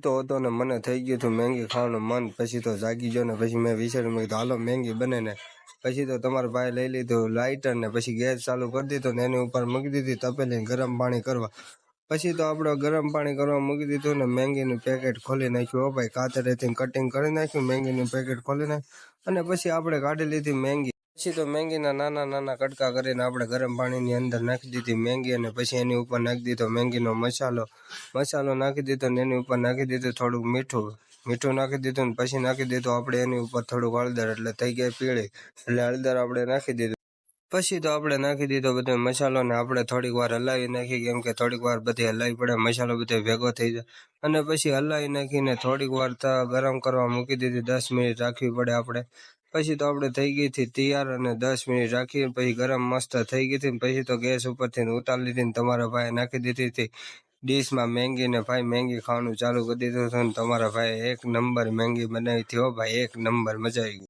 તો હતો ને મને થઈ ગયું હતું મેંગી ખાવાનું મન, પછી તો જાગી ગયો ને પછી મેં વિચાર્યું મેં કીધું હાલો મેંગી બને ને પછી તો તમારા ભાઈ લઈ લીધું લાઇટર ને પછી ગેસ ચાલુ કરી દીધો ને એની ઉપર મૂકી દીધી તપેલી ગરમ પાણી કરવા। પછી તો આપણે ગરમ પાણી કરવા મૂકી દીધું ને મેંગીનું પેકેટ ખોલી નાખ્યું। હો ભાઈ કાતરેથી કટિંગ કરી નાખ્યું, મેંગીનું પેકેટ ખોલી નાખ્યું અને પછી આપણે કાઢી લીધી મેંગી। પછી તો મેંગીના નાના નાના કટકા કરીને આપણે ગરમ પાણીની અંદર નાખી દીધી મેંગી અને પછી એની ઉપર નાખી દીધો મેંગીનો મસાલો નાખી દીધો ને એની ઉપર નાખી દીધું થોડુંક મીઠું નાખી દીધું ને પછી નાખી દીધું આપણે એની ઉપર થોડુંક હળદર, એટલે થઈ ગઈ પીળી એટલે હળદર આપણે નાખી દીધું। પછી તો આપણે નાખી દીધો બધો મસાલો ને આપણે થોડીક વાર હલાવી નાખી, કેમ કે થોડીક વાર બધી હલાવી પડે, મસાલો બધો ભેગો થઈ જાય અને પછી હલાવી નાખીને થોડીક વાર ગરમ કરવા મૂકી દીધી, 10 મિનિટ રાખવી પડે આપણે। પછી તો આપણે થઈ ગઈ હતી તૈયાર અને 10 મિનિટ રાખી પછી ગરમ મસ્ત થઈ ગઈ હતી। પછી તો ગેસ ઉપરથી ઉતારી લીધી ને તમારા ભાઈ નાખી દીધી હતી ડીશમાં મેંગી ને ભાઈ મેંગી ખાવાનું ચાલુ કરી દીધું હતું ને તમારા ભાઈ એક નંબર મેંગી બનાવી હતી। હો ભાઈ એક નંબર, મજા આવી ગઈ।